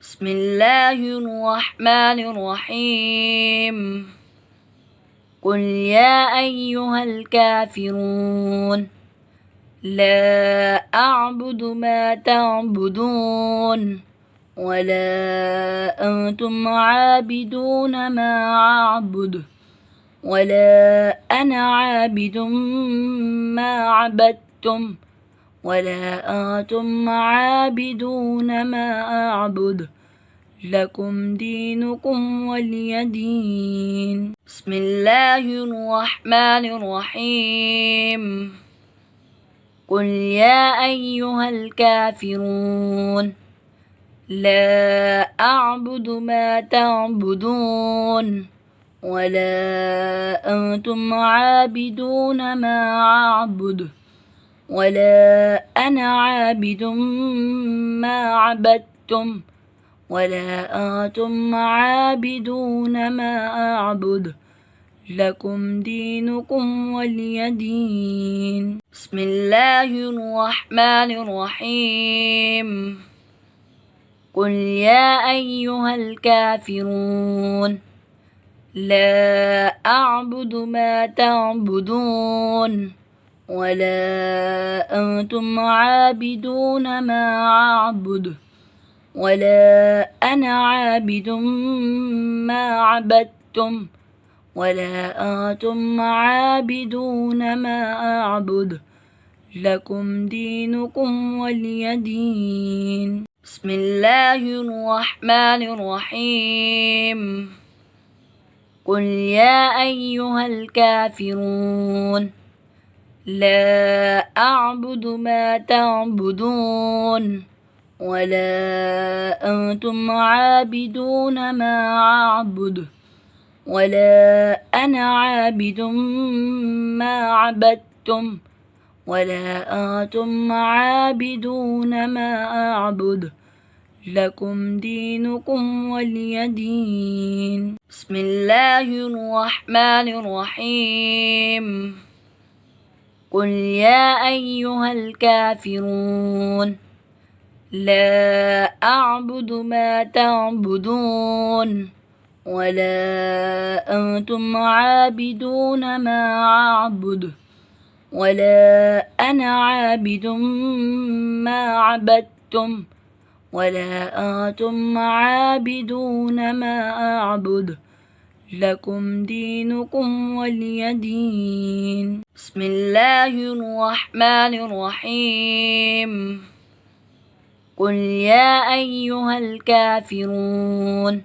بسم الله الرحمن الرحيم. قل يا أيها الكافرون لا أعبد ما تعبدون ولا أنتم عابدون ما أعبد ولا أنا عابد ما عبدتم ولا أنتم عابدون ما أعبد لكم دينكم ولي دين. بسم الله الرحمن الرحيم. قل يا أيها الكافرون لا أعبد ما تعبدون ولا أنتم عابدون ما أعبد ولا أنا عابد ما عبدتم ولا أنتم عابدون ما أعبد لكم دينكم ولي دين. بسم الله الرحمن الرحيم. قل يا أيها الكافرون لا أعبد ما تعبدون ولا أنتم عابدون ما أعبد ولا أنا عابد ما عبدتم ولا أنتم عابدون ما أعبد لكم دينكم ولي دين. بسم الله الرحمن الرحيم. قل يا أيها الكافرون لا أعبد ما تعبدون ولا أنتم عابدون ما أعبد ولا أنا عابد ما عبدتم ولا أنتم عابدون ما أعبد لكم دينكم ولي دين. بسم الله الرحمن الرحيم. قل يا أيها الكافرون لا أعبد ما تعبدون ولا أنتم عابدون ما أعبد ولا أنا عابد ما عبدتم ولا أنتم عابدون ما أعبد لكم دينكم ولي دين. بسم الله الرحمن الرحيم. قل يا أيها الكافرون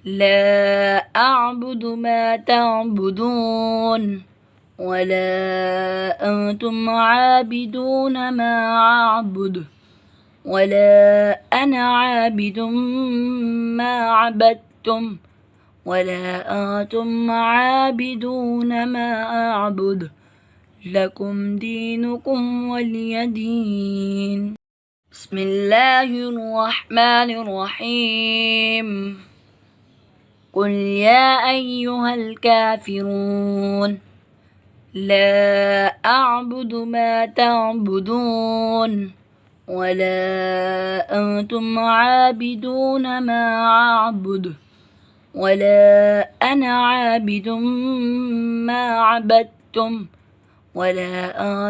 لا أعبد ما تعبدون ولا أنتم عابدون ما أعبد ولا أنا عابد ما عبدتم ولا أنتم عابدون ما أعبد لكم دينكم ولي دين. بسم الله الرحمن الرحيم. قل يا أيها الكافرون لا أعبد ما تعبدون ولا أنتم عابدون ما أعبد ولا أنا عابد ما عبدتم ولا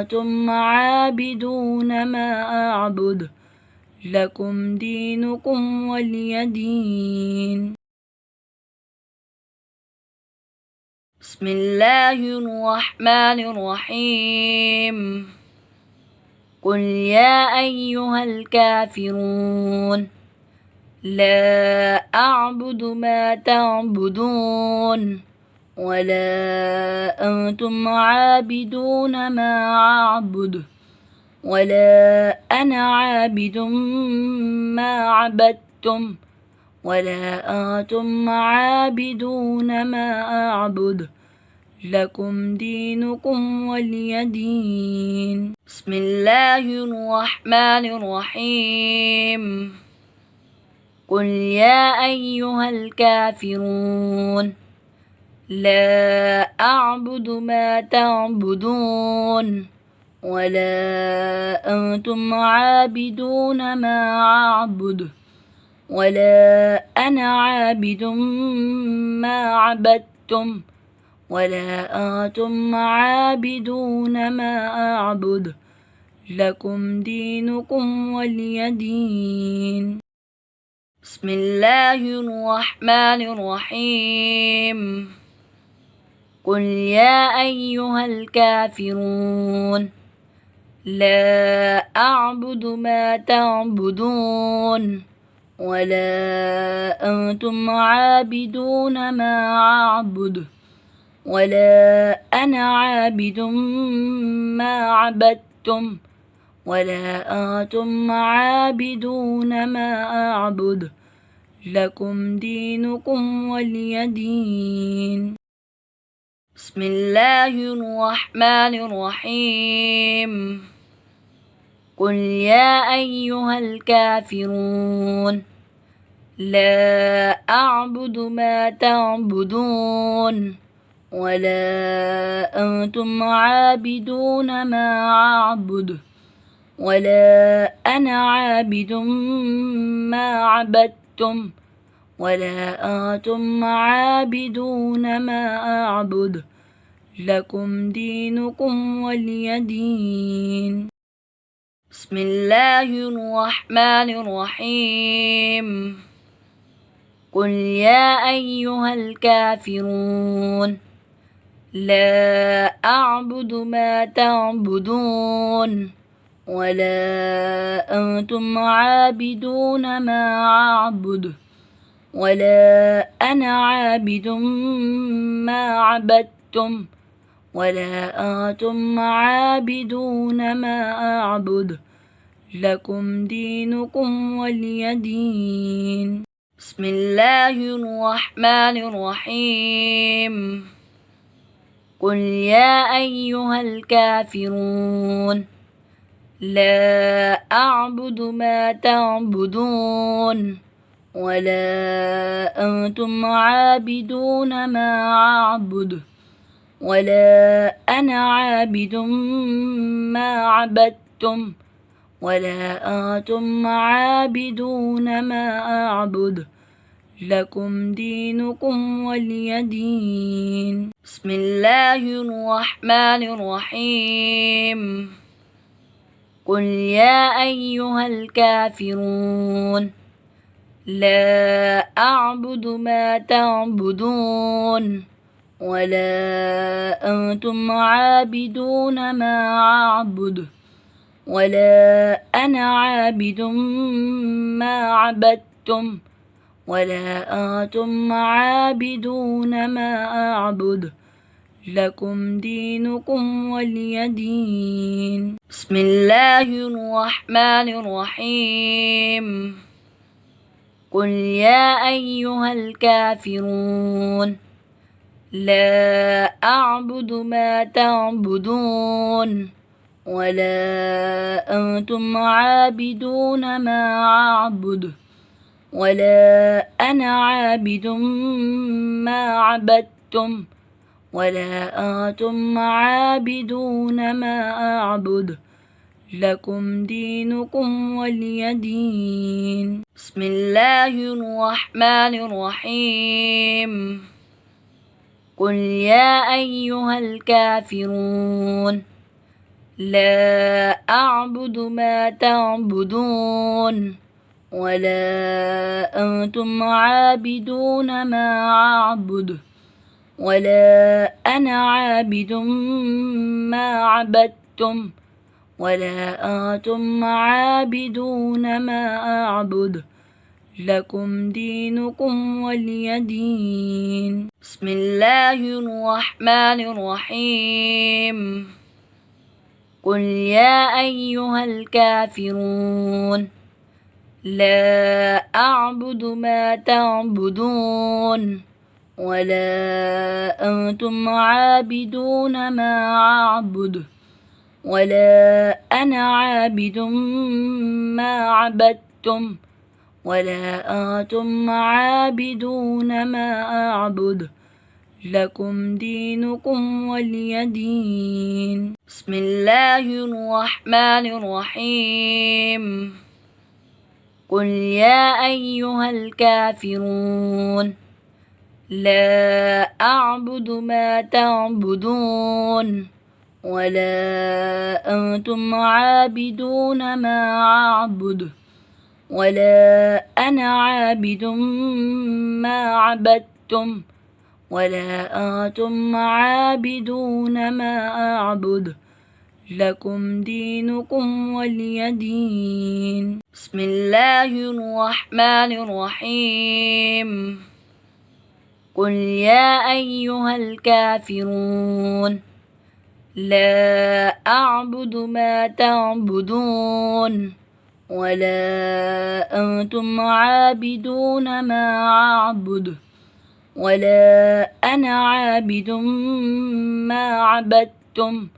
أنتم عابدون ما أعبد لكم دينكم ولي دين. بسم الله الرحمن الرحيم. قل يا أيها الكافرون لا أعبد ما تعبدون ولا أنتم عابدون ما أعبد ولا أنا عابد ما عبدتم ولا أنتم عابدون ما أعبد لكم دينكم ولي دين. بسم الله الرحمن الرحيم. قل يا أيها الكافرون لا أعبد ما تعبدون ولا أنتم عابدون ما أعبد ولا أنا عابد ما عبدتم ولا أنتم عابدون ما أعبد لكم دينكم ولي دين. بسم الله الرحمن الرحيم. قل يا أيها الكافرون لا أعبد ما تعبدون ولا أنتم عابدون ما أعبد ولا أنا عابد ما عبدتم ولا أنتم عابدون ما أعبد لكم دينكم ولي دين. بسم الله الرحمن الرحيم. قل يا أيها الكافرون لا أعبد ما تعبدون ولا أنتم عابدون ما أعبد ولا أنا عابد ما عبدتم ولا أنتم عابدون ما أعبد لكم دينكم ولي دين. بسم الله الرحمن الرحيم. قل يا أيها الكافرون لا أعبد ما تعبدون ولا أنتم عابدون ما أعبد ولا أنا عابد ما عبدتم ولا أنتم عابدون ما أعبد لكم دينكم ولي دين. بسم الله الرحمن الرحيم. قل يا أيها الكافرون لا أعبد ما تعبدون ولا أنتم عابدون ما أعبد ولا أنا عابد ما عبدتم ولا أنتم عابدون ما أعبد لكم دينكم ولي دين. بسم الله الرحمن الرحيم. قل يا أيها الكافرون لا أعبد ما تعبدون ولا أنتم عابدون ما أعبد ولا أنا عابد ما عبدتم ولا أنتم عابدون ما أعبد لكم دينكم ولي دين. بسم الله الرحمن الرحيم. قل يا أيها الكافرون لا أعبد ما تعبدون ولا أنتم عابدون ما أعبد ولا أنا عابد ما عبدتم ولا أنتم عابدون ما أعبد لكم دينكم ولي دين. بسم الله الرحمن الرحيم. قل يا أيها الكافرون لا أعبد ما تعبدون ولا أنتم عابدون ما أعبد ولا أنا عابد ما عبدتم ولا أنتم عابدون ما أعبد لكم دينكم ولي دين. بسم الله الرحمن الرحيم. قل يا أيها الكافرون لا أعبد ما تعبدون ولا أنتم عابدون ما أعبد ولا أنا عابد ما عبدتم ولا أنتم عابدون ما أعبد لكم دينكم ولي دين. بسم الله الرحمن الرحيم. قل يا أيها الكافرون لا أعبد ما تعبدون ولا أنتم عابدون ما أعبد ولا أنا عابد ما عبدتم ولا أنتم عابدون ما أعبد لكم دينكم ولي دين. بسم الله الرحمن الرحيم. قل يا أيها الكافرون لا أعبد ما تعبدون ولا أنتم عابدون ما أعبد ولا أنا عابد ما عبدتم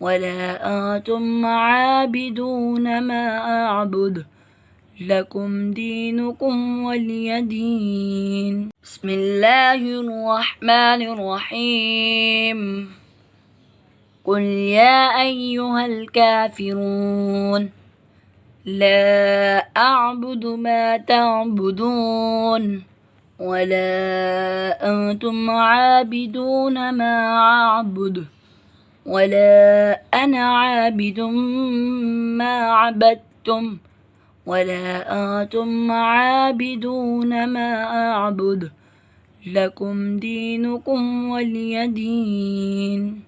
ولا أنتم عابدون ما أعبد لكم دينكم ولي دين. بسم الله الرحمن الرحيم. قل يا أيها الكافرون لا أعبد ما تعبدون ولا أنتم عابدون ما أعبد ولا أنا عابد ما عبدتم ولا أنتم عابدون ما أعبد لكم دينكم ولي دين.